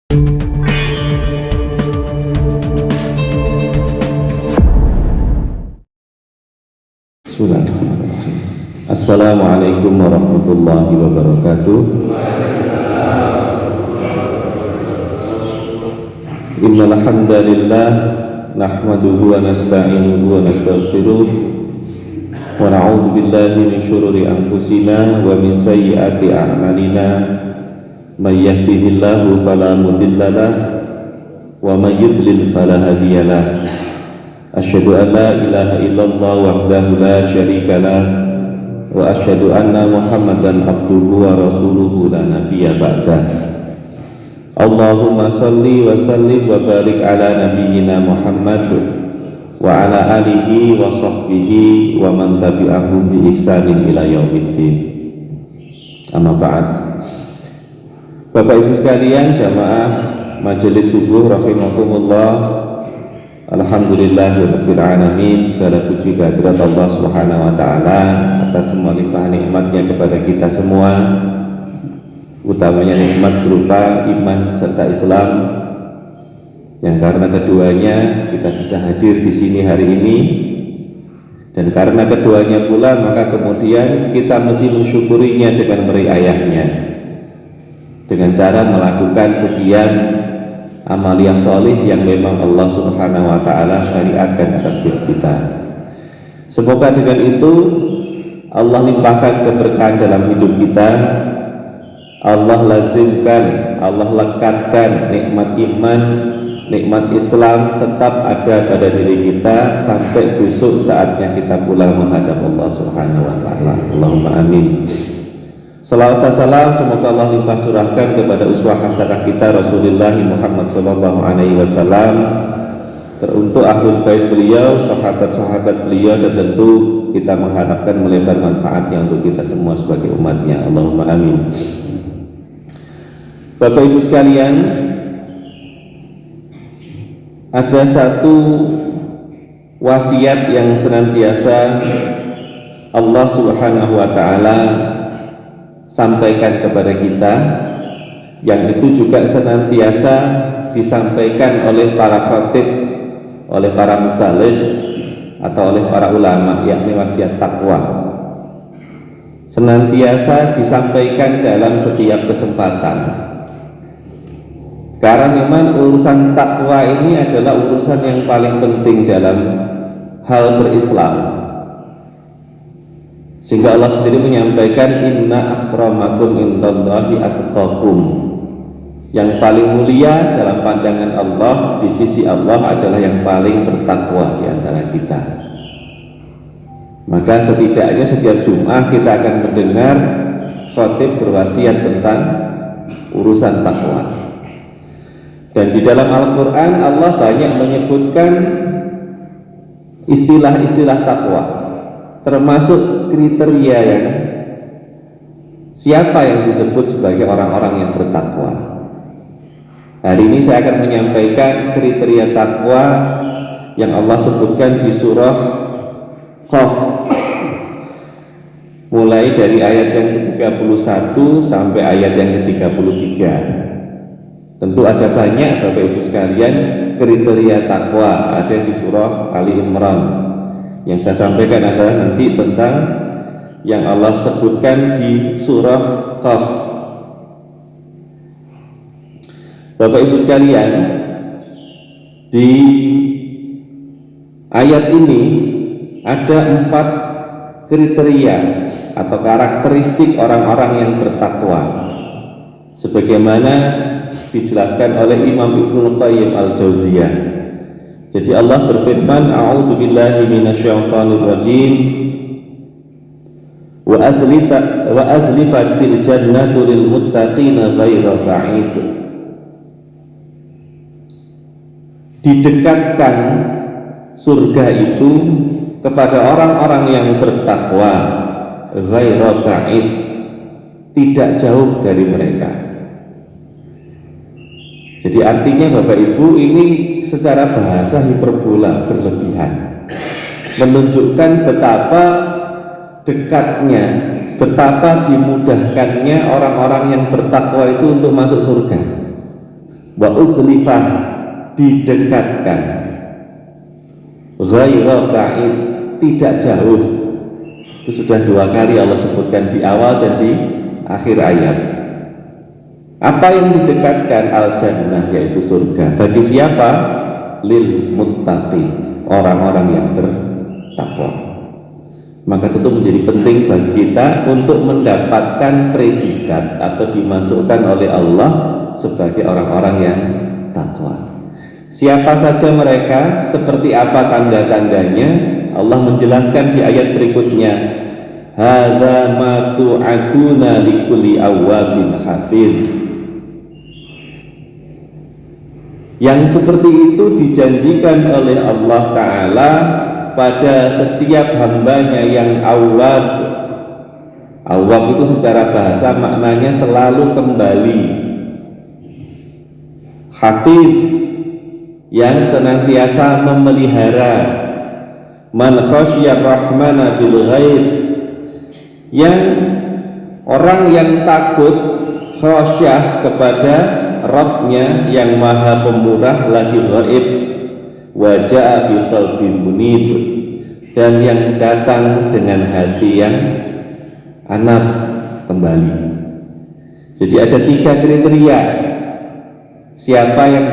Bismillahirrahmanirrahim. Assalamualaikum warahmatullahi wabarakatuh. Innal hamdalillah nahmaduhu wa nasta'inuhu wa nastaghfiruh wa na'udzu billahi min shururi anfusina wa min sayyiati a'malina. May yahdihillahu fala mudilla lahu wa may yudlil fala hadiyalah. Asyhadu an la ilaha illallah wahdahu la syarika lah wa asyhadu anna Muhammadan abduhu wa rasuluhu la nabiyya ba'dah. Allahumma salli wa sallim wa barik ala nabiyyina Muhammad wa ala alihi wa sahbihi wa man tabi'ahum bi ihsanin ila yaumiddin. Amma ba'd. Bapak Ibu sekalian, jamaah majelis subuh rahimakumullah, alhamdulillahirabbil alamin. Segala puji kehadirat Allah Subhanahu wa taala atas semua limpahan nikmatnya kepada kita semua, utamanya nikmat berupa iman serta Islam, yang karena keduanya kita bisa hadir di sini hari ini, dan karena keduanya pula maka kemudian kita mesti mensyukurinya dengan meriayahnya dengan cara melakukan sekian amaliyah solih yang memang Allah Subhanahu wa ta'ala syariatkan atas diri kita. Semoga dengan itu Allah limpahkan keberkahan dalam hidup kita, Allah lazimkan, Allah lekatkan nikmat iman, nikmat Islam tetap ada pada diri kita sampai besok saatnya kita pulang menghadap Allah Subhanahu wa ta'ala. Allahumma amin. Salawat salam semoga Allah limpah curahkan kepada uswah hasanah kita Rasulullah Muhammad sallallahu alaihi wasallam, teruntuk ahlul bait beliau, sahabat-sahabat beliau, dan tentu kita mengharapkan melebar manfaatnya untuk kita semua sebagai umatnya. Allahumma amin. Bapak Ibu sekalian, ada satu wasiat yang senantiasa Allah Subhanahu wa ta'ala sampaikan kepada kita, yang itu juga senantiasa disampaikan oleh para khatib, oleh para mubaligh atau oleh para ulama, yakni wasiat takwa. Senantiasa disampaikan dalam setiap kesempatan, karena memang urusan takwa ini adalah urusan yang paling penting dalam hal berislam. Sehingga Allah sendiri menyampaikan, inna akramakum indallahi atqakum. Yang paling mulia dalam pandangan Allah, di sisi Allah, adalah yang paling bertakwa di antara kita. Maka setidaknya setiap Jumat kita akan mendengar khatib berwasiat tentang urusan takwa. Dan di dalam Al-Quran Allah banyak menyebutkan istilah-istilah takwa, termasuk kriteria yang siapa yang disebut sebagai orang-orang yang bertakwa. Hari ini saya akan menyampaikan kriteria takwa yang Allah sebutkan di surah Qaf, mulai dari ayat yang ke-31 sampai ayat yang ke-33. Tentu ada banyak Bapak Ibu sekalian kriteria takwa, ada di surah Ali Imran. Yang saya sampaikan adalah nanti tentang yang Allah sebutkan di surah Qaf. Bapak Ibu sekalian, di ayat ini ada 4 kriteria atau karakteristik orang-orang yang bertakwa, sebagaimana dijelaskan oleh Imam Ibnu Qayyim al-Jauziyah. Jadi Allah berfirman, a'udzu billahi minasyaitonir rajim, wa azlifatil jannatu lil muttaqina ghaira ba'id. Didekatkan surga itu kepada orang-orang yang bertakwa, ghaira ba'id, tidak jauh dari mereka. Jadi artinya Bapak Ibu, ini secara bahasa hiperbola berlebihan, menunjukkan betapa dekatnya, betapa dimudahkannya orang-orang yang bertakwa itu untuk masuk surga. wa uzlifah, didekatkan, ghairu ba'id, tidak jauh. Itu sudah 2 kali Allah sebutkan di awal dan di akhir ayat. Apa yang didekatkan? Al-jannah, yaitu surga. Bagi siapa? Lil muttaqin, orang-orang yang bertakwa. Maka itu menjadi penting bagi kita untuk mendapatkan predikat atau dimasukkan oleh Allah sebagai orang-orang yang takwa. Siapa saja mereka, seperti apa tanda-tandanya? Allah menjelaskan di ayat berikutnya, hadza ma tu'aduna likulli awwabin hafid. Yang seperti itu dijanjikan oleh Allah Ta'ala pada setiap hambanya yang awwab. Awwab itu secara bahasa maknanya selalu kembali. Hafid, yang senantiasa memelihara. Man khasyar rahmana bil ghaib, yang orang yang takut khasyah kepada Rabbnya yang maha pemurah lagi ghaib, wa ja'a bi qalbin munib, dan yang datang dengan hati yang anab kembali. Jadi ada 3 kriteria. Siapa yang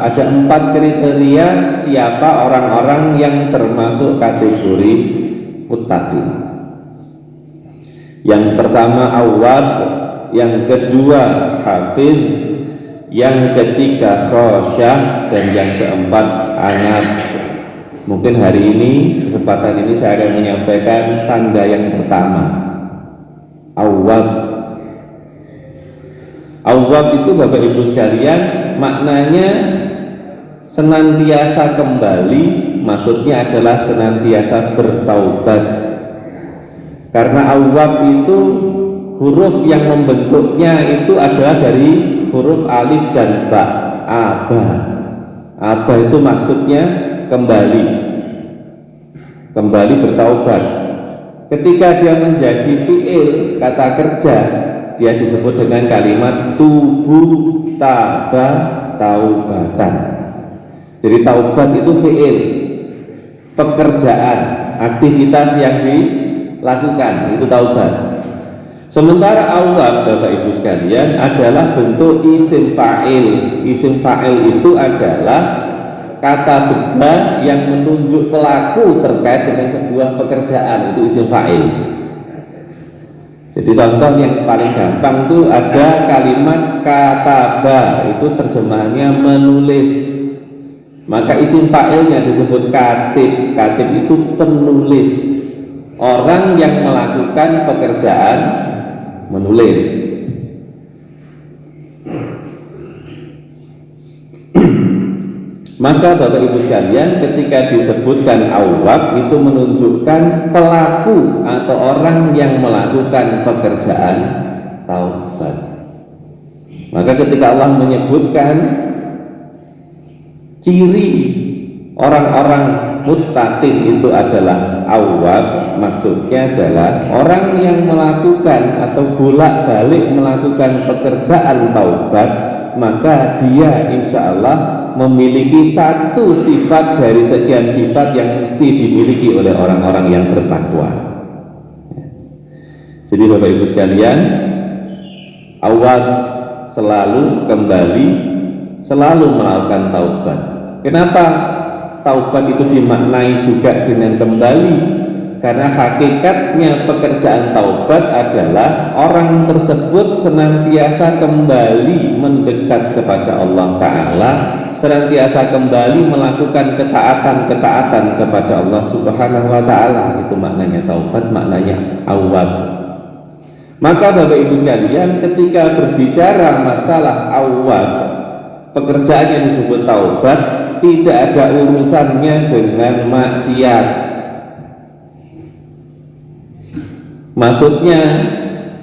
ada 4 kriteria siapa orang-orang yang termasuk kategori muttaqin. Yang pertama awwab, yang kedua hafiz, yang ketiga khasyah, dan yang keempat anab. Mungkin hari ini, kesempatan ini saya akan menyampaikan tanda yang pertama, awwab. Awwab itu Bapak Ibu sekalian maknanya senantiasa kembali, maksudnya adalah senantiasa bertaubat. Karena awwab itu huruf yang membentuknya itu adalah dari huruf alif dan ba, aba. Aba itu maksudnya kembali, kembali bertaubat. Ketika dia menjadi fi'il, kata kerja, dia disebut dengan kalimat tubu taba taubatan. Jadi taubat itu fi'il, pekerjaan, aktivitas yang dilakukan, itu taubat. Sementara awwab Bapak Ibu sekalian adalah bentuk isim fa'il. Isim fa'il itu adalah kata benda yang menunjuk pelaku terkait dengan sebuah pekerjaan, itu isim fa'il. Jadi contoh yang paling gampang itu ada kalimat kataba, itu terjemahannya menulis. Maka isim fa'ilnya disebut katib. Katib itu penulis, orang yang melakukan pekerjaan menulis. Maka Bapak Ibu sekalian, ketika disebutkan awwab itu menunjukkan pelaku atau orang yang melakukan pekerjaan taubat. Maka ketika Allah menyebutkan ciri orang-orang muttaqin itu adalah awwab, maksudnya adalah orang yang melakukan atau bolak-balik melakukan pekerjaan taubat, maka dia insya Allah memiliki satu sifat dari sekian sifat yang mesti dimiliki oleh orang-orang yang bertakwa. Jadi Bapak Ibu sekalian, awwab selalu kembali, selalu melakukan taubat. Kenapa taubat itu dimaknai juga dengan kembali? Karena hakikatnya pekerjaan taubat adalah orang tersebut senantiasa kembali mendekat kepada Allah Ta'ala, senantiasa kembali melakukan ketaatan-ketaatan kepada Allah Subhanahu wa Ta'ala. Itu maknanya taubat, maknanya awwab. Maka Bapak Ibu sekalian, ketika berbicara masalah awwab, pekerjaan yang disebut taubat tidak ada urusannya dengan maksiat. Maksudnya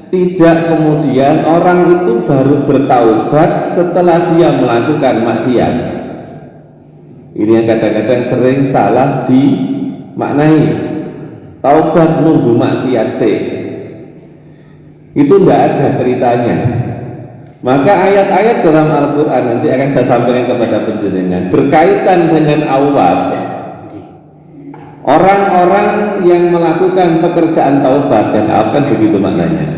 tidak kemudian orang itu baru bertaubat setelah dia melakukan maksiat. Ini yang kadang-kadang sering salah dimaknai. Taubat nunggu maksiat sih. Itu tidak ada ceritanya. Maka ayat-ayat dalam Al-Quran nanti akan saya sampaikan kepada penjenengan berkaitan dengan awab, orang-orang yang melakukan pekerjaan taubat dan akan begitu maknanya.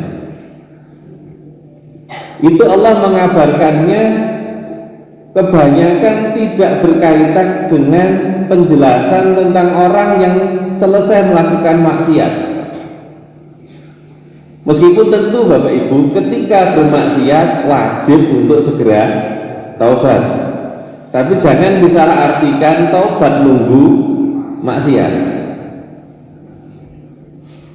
Itu Allah mengabarkannya kebanyakan tidak berkaitan dengan penjelasan tentang orang yang selesai melakukan maksiat. Meskipun tentu Bapak Ibu ketika bermaksiat wajib untuk segera taubat, tapi jangan disalah artikan taubat nunggu maksiat.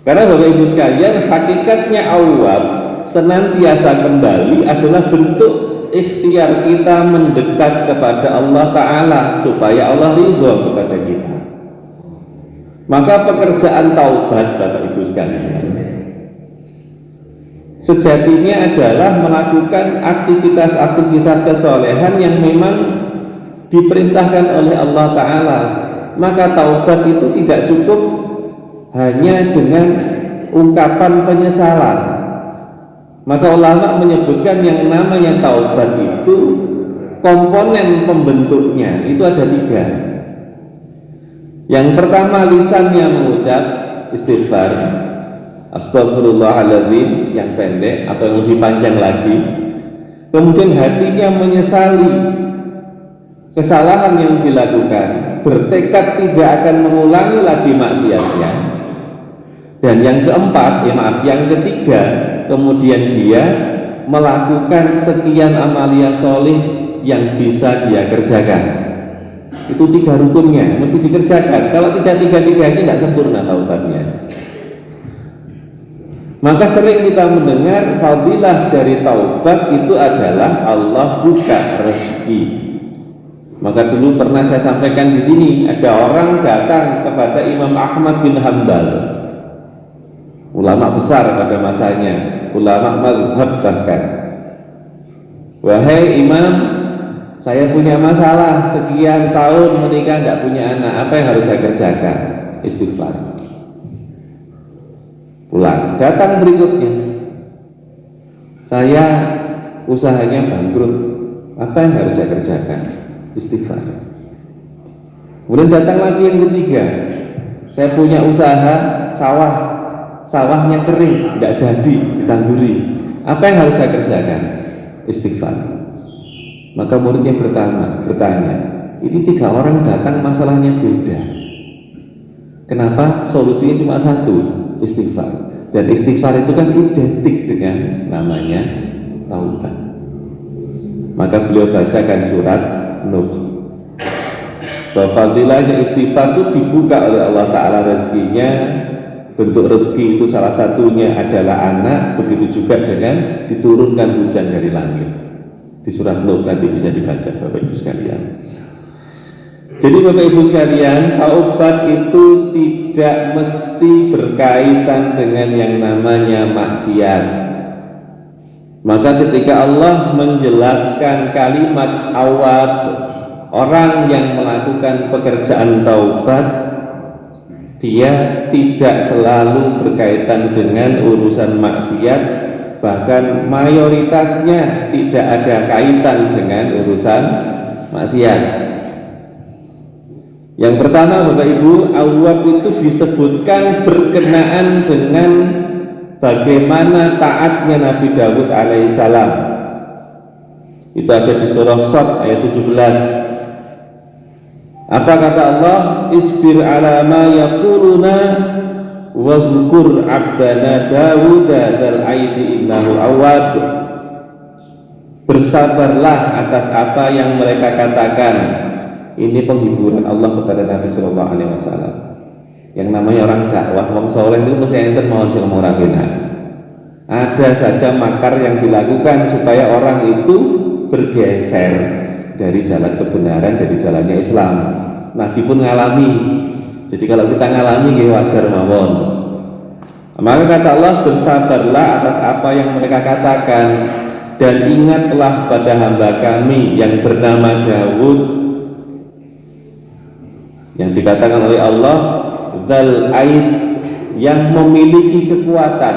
Karena Bapak Ibu sekalian, hakikatnya awab senantiasa kembali adalah bentuk ikhtiar kita mendekat kepada Allah Ta'ala supaya Allah ridho kepada kita. Maka pekerjaan taubat Bapak Ibu sekalian sejatinya adalah melakukan aktivitas-aktivitas kesolehan yang memang diperintahkan oleh Allah Ta'ala. Maka taubat itu tidak cukup hanya dengan ungkapan penyesalan. Maka ulama menyebutkan yang namanya taubat itu komponen pembentuknya itu ada 3. Yang pertama lisannya mengucap istighfar, astagfirullahaladzim yang pendek atau yang lebih panjang lagi. Kemudian hatinya menyesali kesalahan yang dilakukan, bertekad tidak akan mengulangi lagi maksiatnya. Dan yang keempat, yang ketiga, kemudian dia melakukan sekian amalia solih yang bisa dia kerjakan. Itu 3 rukunnya mesti dikerjakan. Kalau tidak 3-3 ini tidak sempurna taubatnya. Maka sering kita mendengar fadilah dari taubat itu adalah Allah buka rezeki. Maka dulu pernah saya sampaikan di sini, ada orang datang kepada Imam Ahmad bin Hanbal, ulama besar pada masanya, ulama mazhab bahkan. Wahai Imam, saya punya masalah, sekian tahun menikah tidak punya anak, apa yang harus saya kerjakan? Istighfar. Pulang, datang berikutnya, saya usahanya bangkrut, apa yang harus saya kerjakan? Istighfar. Kemudian datang lagi yang ketiga, saya punya usaha sawahnya kering, tidak jadi ditanduri, apa yang harus saya kerjakan? Istighfar. Maka muridnya bertanya, ini 3 orang datang masalahnya beda, kenapa solusinya cuma 1? Istighfar. Dan istighfar itu kan identik dengan namanya taubat. Maka beliau bacakan surat Nuh, bahwa fadilahnya istighfar itu dibuka oleh Allah Ta'ala rezekinya. Bentuk rezeki itu salah satunya adalah anak, begitu juga dengan diturunkan hujan dari langit. Di surat Nuh nanti bisa dibaca Bapak Ibu sekalian. Jadi Bapak Ibu sekalian, taubat itu tidak mesti berkaitan dengan yang namanya maksiat. Maka ketika Allah menjelaskan kalimat awab, orang yang melakukan pekerjaan taubat, dia tidak selalu berkaitan dengan urusan maksiat, bahkan mayoritasnya tidak ada kaitan dengan urusan maksiat. Yang pertama Bapak Ibu, awab itu disebutkan berkenaan dengan bagaimana taatnya Nabi Dawud alaihissalam. Itu ada di surah Shad ayat 17. Apa kata Allah? Isbir ala ma yaquluna wazkur abdana Dawud dzal aidi innahu awwab. Bersabarlah atas apa yang mereka katakan. Ini penghiburan Allah kepada Nabi Sallallahu Alaihi Wasallam. Yang namanya orang dakwah, orang soleh itu mesti enten mohon silem ora benar. Ada saja makar yang dilakukan supaya orang itu bergeser dari jalan kebenaran, dari jalannya Islam. Nabi pun ngalami. Jadi kalau kita ngalami ya wajar mawon. Maka kata Allah, bersabarlah atas apa yang mereka katakan, dan ingatlah pada hamba kami yang bernama Dawud, yang dikatakan oleh Allah dzal aid, yang memiliki kekuatan.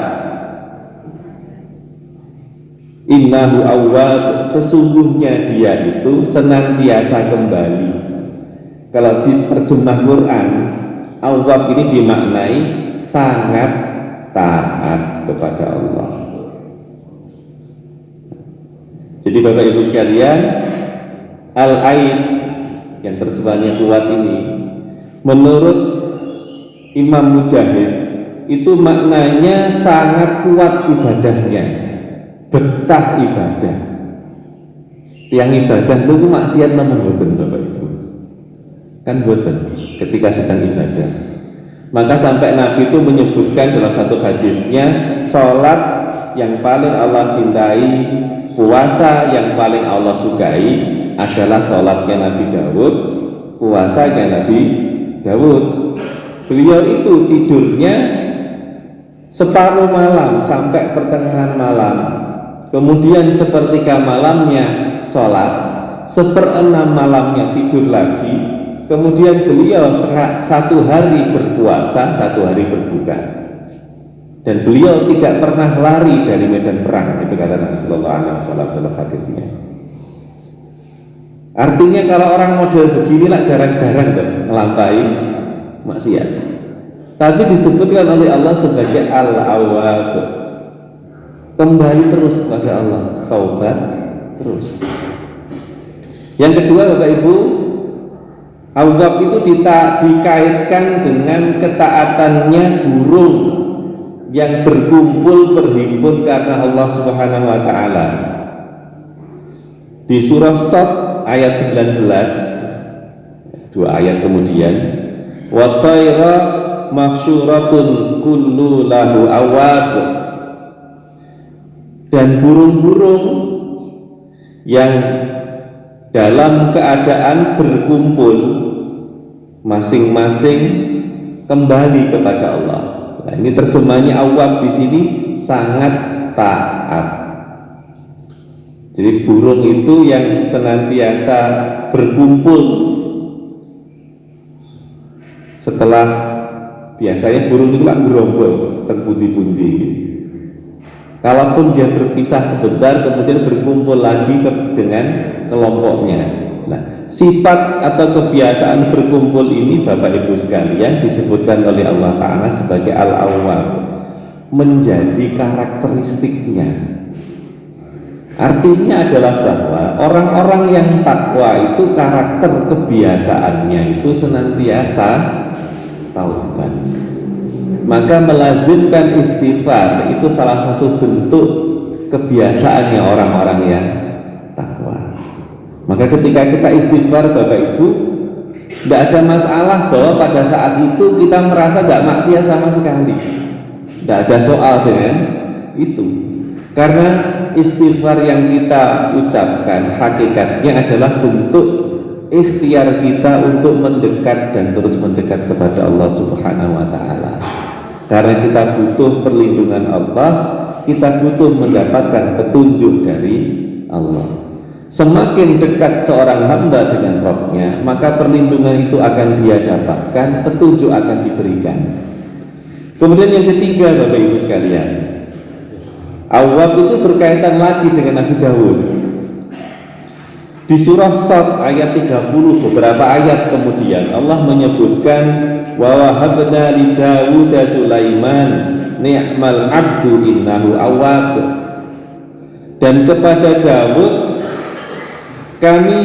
Innahu awwab, sesungguhnya dia itu senantiasa kembali. Kalau di terjemah Quran, awwab ini dimaknai sangat taat kepada Allah. Jadi Bapak Ibu sekalian, Al-Ain yang terjemahannya kuat ini, menurut Imam Mujahid itu maknanya sangat kuat ibadahnya, betah ibadah. Tiang ibadah itu maksiat namun boten Bapak Ibu, kan boten ketika sedang ibadah. Maka sampai Nabi itu menyebutkan dalam satu hadisnya, sholat yang paling Allah cintai, puasa yang paling Allah sukai adalah sholatnya Nabi Daud, puasanya Nabi Daud. Beliau itu tidurnya separuh malam sampai pertengahan malam, kemudian sepertiga malamnya sholat, seperenam malamnya tidur lagi, kemudian beliau satu hari berpuasa, satu hari berbuka, dan beliau tidak pernah lari dari medan perang. Itu kata Nabi Sallallahu Alaihi Wasallam dalam hadisnya. Artinya kalau orang model begini lah jarang-jarang ngelampaui maksiat, tapi disebutkan oleh Allah sebagai Al-Awwab, kembali terus kepada Allah, taubat terus. Yang kedua Bapak Ibu, Awwab itu dikaitkan dengan ketaatannya burung yang berkumpul berhimpun karena Allah Subhanahu wa taala. Di surah Shad ayat 19, dua ayat kemudian, wa tayra mahsyuratun kullu lahu awwab, dan burung-burung yang dalam keadaan berkumpul masing-masing kembali kepada Allah. Nah, ini terjemahannya awwab di sini sangat taat. Jadi burung itu yang senantiasa berkumpul setelah biasanya burung itu kan berombol terpundi-pundi. Kalaupun dia berpisah sebentar kemudian berkumpul lagi dengan kelompoknya. Nah, sifat atau kebiasaan berkumpul ini Bapak Ibu sekalian disebutkan oleh Allah Ta'ala sebagai Al-Awwab, menjadi karakteristiknya. Artinya adalah bahwa orang-orang yang takwa itu karakter kebiasaannya itu senantiasa taubat. Maka melazimkan istighfar itu salah satu bentuk kebiasaannya orang-orang yang takwa. Maka ketika kita istighfar Bapak Ibu, tidak ada masalah bahwa pada saat itu kita merasa tidak maksiat sama sekali, tidak ada soal dengan itu. Karena istighfar yang kita ucapkan hakikatnya adalah bentuk ikhtiar kita untuk mendekat dan terus mendekat kepada Allah Subhanahu wa taala. Karena kita butuh perlindungan Allah, kita butuh mendapatkan petunjuk dari Allah. Semakin dekat seorang hamba dengan Rabb-nya, maka perlindungan itu akan dia dapatkan, petunjuk akan diberikan. Kemudian yang ketiga Bapak Ibu sekalian, Awwab itu berkaitan lagi dengan Nabi Daud. Di surah Shad ayat 30, beberapa ayat kemudian Allah menyebutkan wa wahabna li Dawud Sulaiman ni'mal abdu innahu awwab, dan kepada Daud kami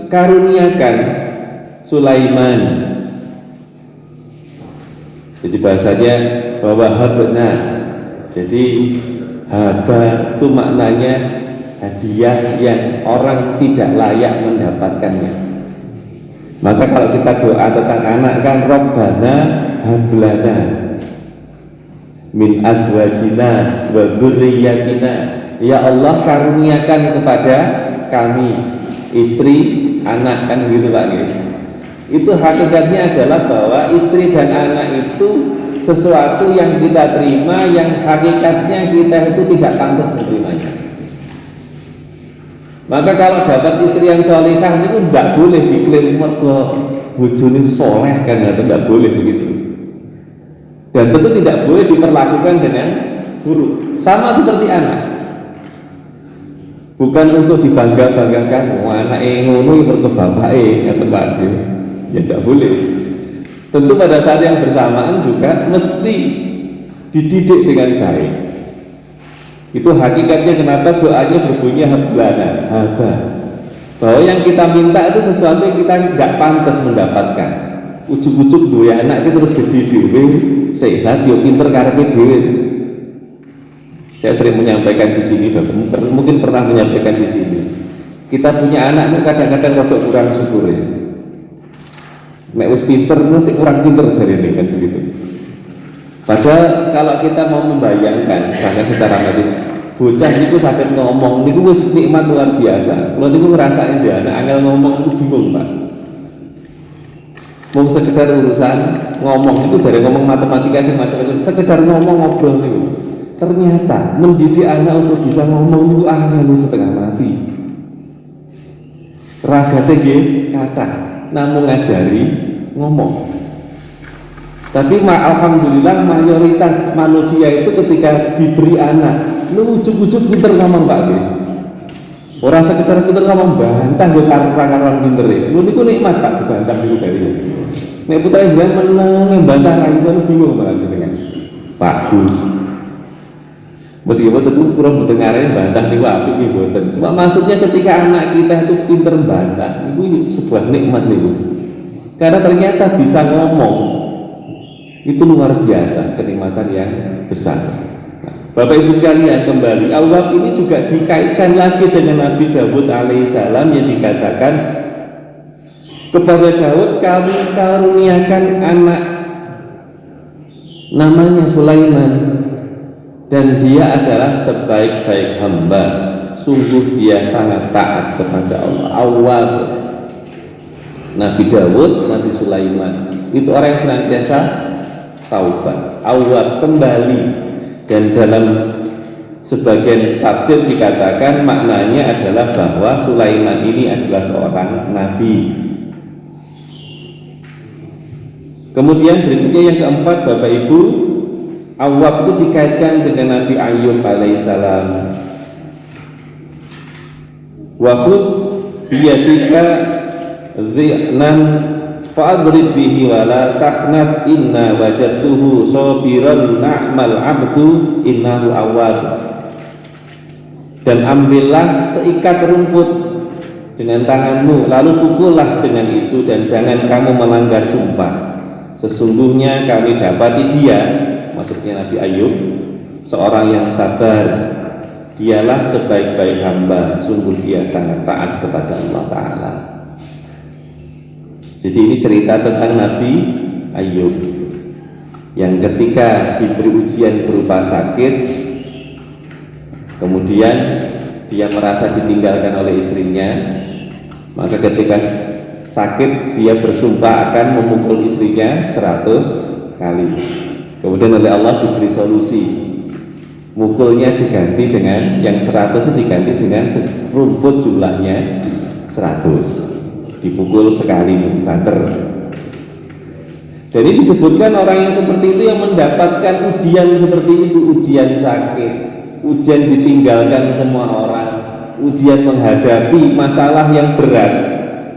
karuniakan Sulaiman. Jadi bahasanya wa wahabna, jadi haba itu maknanya hadiah yang orang tidak layak mendapatkannya. Maka kalau kita doa tentang anak kan Rabbana hablana min azwajina wa dzurriyyatina, ya Allah karuniakan kepada kami istri, anak, kan gitu Pak gitu. Itu hakikatnya adalah bahwa istri dan anak itu sesuatu yang kita terima yang hakikatnya kita itu tidak pantas menerimanya. Maka kalau dapat istri yang solehah itu tidak boleh diklaim mergo bojone soleh, kan tidak boleh begitu. Dan tentu tidak boleh diperlakukan dengan buruk. Sama seperti anak. bukan untuk dibangga-banggakan. Anak ngono mergo bapake kata Pak Ade. Ya tidak boleh. Tentu pada saat yang bersamaan juga mesti dididik dengan baik. Itu hakikatnya kenapa doanya berbunyi hablana, haba. Bahwa yang kita minta itu sesuatu yang kita nggak pantas mendapatkan. Ujuk-ujuk dua anak itu terus gede dhewe, sehat, yo pinter karepe dhewe. Saya sering menyampaikan di sini, mungkin pernah menyampaikan di sini. Kita punya anak itu kadang-kadang rada kurang syukur ya. Mek wis pinter terus kurang pinter jarene kan begitu. Padahal kalau kita mau membayangkan misalnya secara medis, bocah niku saged ngomong niku wis nikmat luar biasa. Kalau niku ngerasain dia anak angel ngomong itu bingung, Pak. Mau sekedar urusan ngomong itu dari ngomong matematika sih macam-macam, sekedar ngomong ngobrol niku. Ternyata mendidik anak untuk bisa ngomong itu angel setengah mati. Ragate nggih kata, namun ngajari ngomong. Tapi alhamdulillah mayoritas manusia itu ketika diberi anak, lu ujuk-ujuk pinter ngomong Pak nggih. Ora sekedar pinter ngomong bantah yo karo-karo pinter e. Lu niku nikmat Pak dibantah niku jare. Nek putra jenengan meneng bantah ra iso bingung malah jenengan. Pak Bu. Meskipun tentu kurang berdengarnya bantah niku apik nggih mboten. Cuma maksudnya ketika anak kita itu pinter bantah, itu sebuah nikmat niku. Karena ternyata bisa ngomong itu luar biasa, kenikmatan yang besar. Nah, Bapak Ibu sekalian, kembali Allah ini juga dikaitkan lagi dengan Nabi Daud alaihissalam yang dikatakan kepada Daud, kami karuniakan anak namanya Sulaiman, dan dia adalah sebaik-baik hamba. Sungguh dia sangat taat kepada Allah. Awal Nabi Daud, Nabi Sulaiman itu orang yang senantiasa taubat, awal kembali. Dan dalam sebagian tafsir dikatakan maknanya adalah bahwa Sulaiman ini adalah seorang nabi. Kemudian berikutnya yang keempat, Bapak Ibu, Awwab itu dikaitkan dengan Nabi Ayyub alaihissalam. Wa khudh biyadika dhi'nan fa'adrib bihi wa la takhnaf inna wajadtuhu sabiran na'mal abdu innahu awwab. Dan ambillah seikat rumput dengan tanganmu, lalu pukullah dengan itu, dan jangan kamu melanggar sumpah. Sesungguhnya kami dapati dia, maksudnya Nabi Ayyub, seorang yang sabar. Dialah sebaik-baik hamba, sungguh dia sangat taat kepada Allah Ta'ala. Jadi ini cerita tentang Nabi Ayyub yang ketika diberi ujian berupa sakit, kemudian dia merasa ditinggalkan oleh istrinya, maka ketika sakit dia bersumpah akan memukul istrinya 100 kali. Kemudian oleh Allah diberi solusi, mukulnya diganti dengan yang 100 diganti dengan rumput jumlahnya 100, dipukul sekali banter. Jadi disebutkan orang yang seperti itu yang mendapatkan ujian seperti itu, ujian sakit, ujian ditinggalkan semua orang, ujian menghadapi masalah yang berat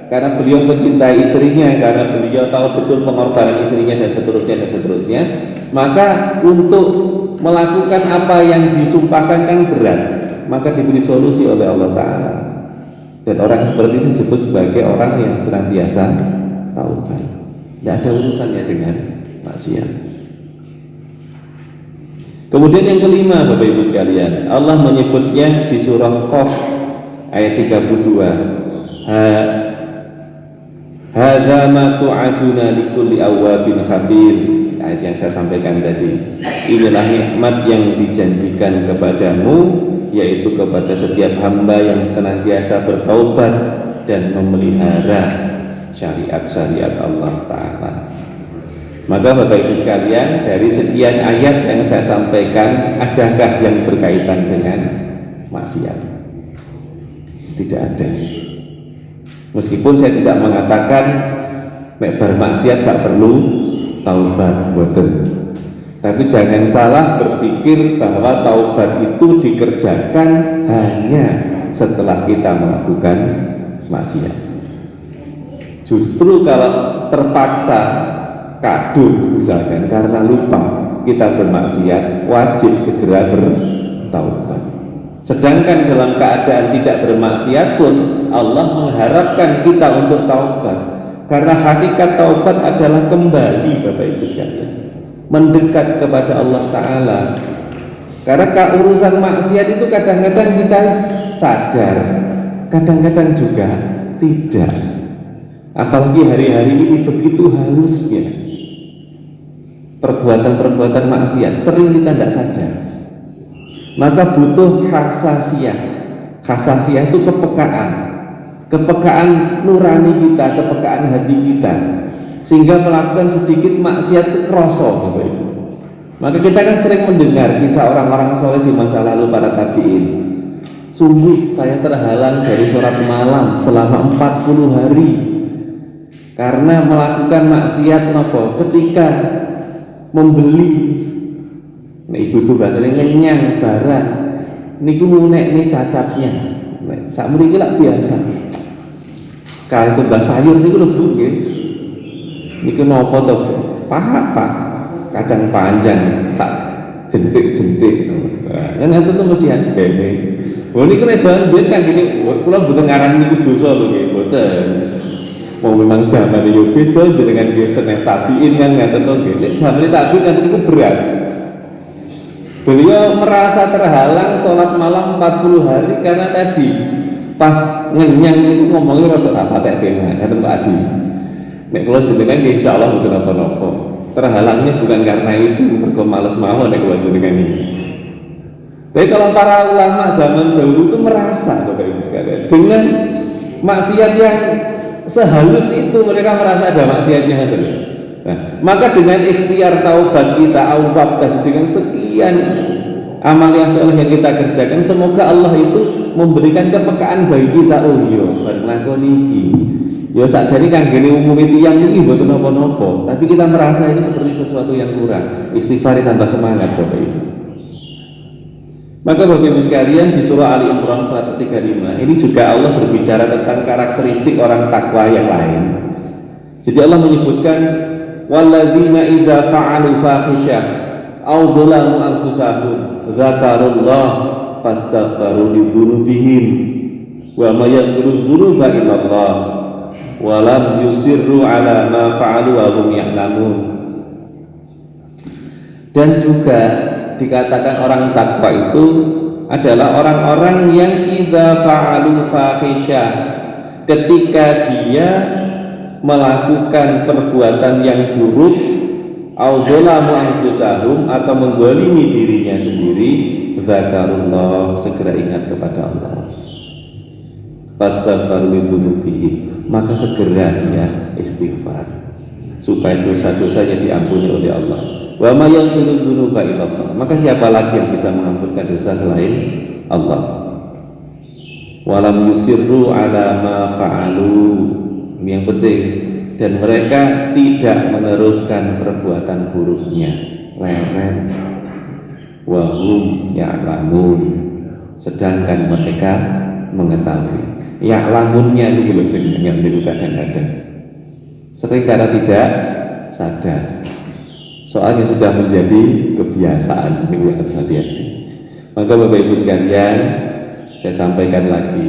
karena beliau mencintai istrinya, karena beliau tahu betul pengorbanan istrinya dan seterusnya, maka untuk melakukan apa yang disumpahkan kan berat, maka diberi solusi oleh Allah Ta'ala. Dan orang seperti itu disebut sebagai orang yang senantiasa taubat, tidak ada urusannya dengan maksiat. Kemudian yang kelima, Bapak Ibu sekalian, Allah menyebutnya di surah Qaf ayat 32, hadza ma tu'aduna likulli awwabin khafir. Ayat yang saya sampaikan tadi, inilah nikmat yang dijanjikan kepadamu, yaitu kepada setiap hamba yang senantiasa bertaubat dan memelihara syariat-syariat Allah Ta'ala. Maka Bapak Ibu sekalian, dari sekian ayat yang saya sampaikan, adakah yang berkaitan dengan maksiat? Tidak ada. Meskipun saya tidak mengatakan bermaksiat gak perlu taubat, boten. Tapi jangan salah berpikir bahwa taubat itu dikerjakan hanya setelah kita melakukan maksiat. Justru kalau terpaksa kadung misalkan karena lupa kita bermaksiat, wajib segera bertaubat. Sedangkan dalam keadaan tidak bermaksiat pun Allah mengharapkan kita untuk taubat, karena hakikat taubat adalah kembali, Bapak Ibu sekalian, mendekat kepada Allah Ta'ala. Karena urusan maksiat itu kadang-kadang kita sadar, kadang-kadang juga tidak. Apalagi hari-hari ini begitu halusnya perbuatan-perbuatan maksiat, sering kita tidak sadar. Maka butuh khasasiyah. Khasasiyah itu kepekaan nurani kita, kepekaan hati kita, sehingga melakukan sedikit maksiat itu kroso, Bapak Ibu. Maka kita kan sering mendengar kisah orang-orang soleh di masa lalu, para tabi'in. Sungguh saya terhalang dari sholat malam selama 40 hari karena melakukan maksiat nopo ketika membeli. Nah, ibu-ibu bahasanya ngenyang barang niku nek nih cacatnya. Sak mriki lak biasa. Kalau itu bahasa sayur niku lho Bu nggih. Niku napa to? Pak, kacang panjang sak jentik-jentik. Kan itu tuh mesti bene. Oh niku nek jalan biyen kan gini, kula mboten ngarani niku dosa lho nggih, mboten. Mau memang zaman yo beda jenengan nggih senes tabiin kan ngaten to nggih. Nek zaman tabiin kan niku berat. Beliau merasa terhalang sholat malam 40 hari karena tadi pas ngenyang itu ngomongnya rada apa-apa pengen kata Pak Adi. Nek kula jenengan insyaallah mboten napa-napa. Terhalangnya bukan karena itu, mergo males mawon nek kula jenengan ini. Tapi kalau para ulama zaman dahulu itu merasa, Bapak Ibu sekalian, dengan maksiat yang sehalus itu mereka merasa ada maksiatnya. Nah, maka dengan ikhtiar taubat kita, awab tadi, dengan sekian amal yang soleh yang kita kerjakan, semoga Allah itu memberikan kepekaan bagi kita. Oh iya, bareng lakon iki. Ya sakjane kanggene umum itu yang iki mboten napa-napa, tapi kita merasa ini seperti sesuatu yang kurang. Istighfar tambah semangat, Bapak Ibu. Maka Bapak Ibu sekalian, di surah Ali Imran 135 ini juga Allah berbicara tentang karakteristik orang takwa yang lain. Jadi Allah menyebutkan walladzina idza fa'alu fahisyah aw dzalamu anfusahum dzakarullah fastaghfiru lidzunubihim wa may yaghfiru dzunuba illallah wa lam yusirru ala ma fa'alu wa hum ya'lamun. Dan juga dikatakan orang takwa itu adalah orang-orang yang idza fa'alu fahisyah, ketika dia melakukan perbuatan yang buruk, audzalamu anfusahum, atau menggolimi dirinya sendiri, dzakarullah, segera ingat kepada Allah, fastaghfiru lidzunubihim, maka segera dia istighfar supaya dosa-dosanya diampuni oleh Allah. Wa may yaghfiru dzunuba illallah, maka siapa lagi yang bisa mengampunkan dosa selain Allah. Walam yusirru ala ma fa'alu, ini yang penting, dan mereka tidak meneruskan perbuatan buruknya, leren, wahum ya'lamun, sedangkan mereka mengetahui. Ya'lamunnya itu loh yang dulu kadang-kadang sering karena tidak sadar, soalnya sudah menjadi kebiasaan. Ini harus hati-hati. Maka Bapak Ibu sekalian, saya sampaikan lagi,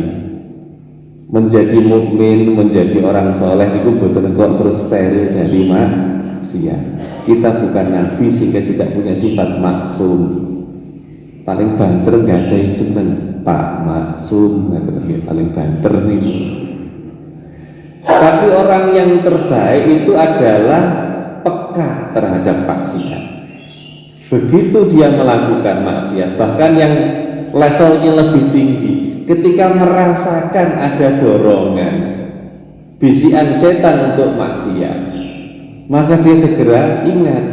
menjadi mukmin, menjadi orang soleh itu betul kok terus steril dari maksiat. Kita bukan nabi sehingga tidak punya sifat maksum. Paling banter nggak ada jeneng Pak Maksum, paling banter nih. Tapi orang yang terbaik itu adalah peka terhadap maksiat. Begitu dia melakukan maksiat, bahkan yang levelnya lebih tinggi, ketika merasakan ada dorongan bisikan setan untuk maksiat, maka dia segera ingat,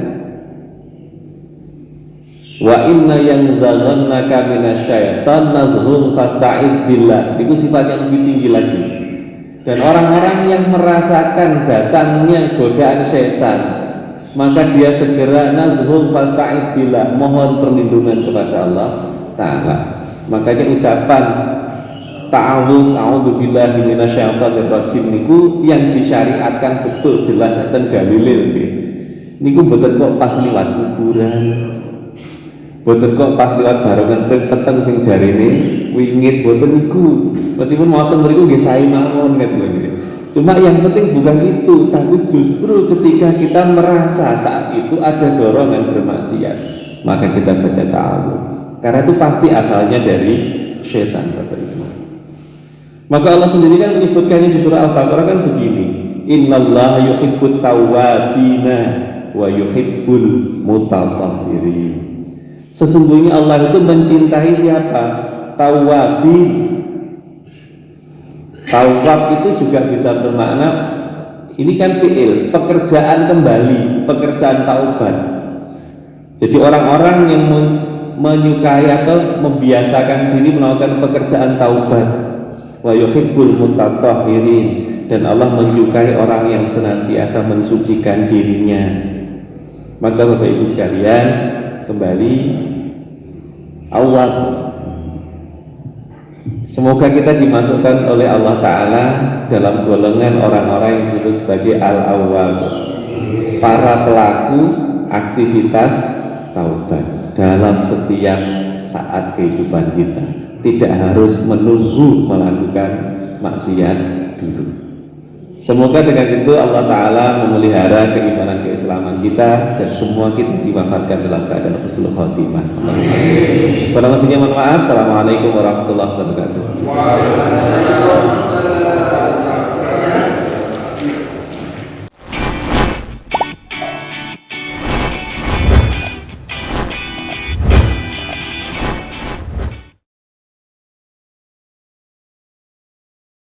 wa inna yang zaghannaka minasyaitan nazghun fasta'idz billah. Itu sifatnya lebih tinggi lagi. Dan orang-orang yang merasakan datangnya godaan setan, maka dia segera nazghun fasta'idz billah, mohon perlindungan kepada Allah Ta'ala. Makanya ucapan ta'awudz, a'udzubillahi minasyaitonirrajim niku yang disyariatkan betul jelas enten dalile nggih. Niku mboten kok pas liwat kuburan. Mboten kok pas liwat barengan peteng sing jarine wingit, mboten niku. Meskipun wonten mriku nggih sae mawon nggih. Cuma yang penting bukan itu, tapi justru ketika kita merasa saat itu ada dorongan bermaksiat, maka kita baca ta'awudz. Karena itu pasti asalnya dari syaitan, Bapak Ibu. Maka Allah sendiri kan menyebutkannya di surah Al-Baqarah kan begini, innallaha yuhibbut tawwabina wa yuhibbul mutatahhirin. Sesungguhnya Allah itu mencintai siapa? Tawwabin. Tawwab itu juga bisa bermakna, ini kan fi'il, pekerjaan kembali, pekerjaan taubat. Jadi orang-orang yang menyukai atau membiasakan diri melakukan pekerjaan taubat, wa yuhibbul mutatahhirin, dan Allah menyukai orang yang senantiasa mensucikan dirinya. Maka Bapak Ibu sekalian, kembali awal, semoga kita dimasukkan oleh Allah Ta'ala dalam golongan orang-orang yang disebut sebagai al-awwab, para pelaku aktivitas taubat dalam setiap saat kehidupan kita. Tidak harus menunggu melakukan maksiat dulu. Semoga dengan itu Allah Ta'ala memelihara keimanan keislaman kita dan semua kita diwafatkan dalam keadaan husnul khotimah. Kurang lebihnya mohon maaf. Assalamualaikum warahmatullahi wabarakatuh.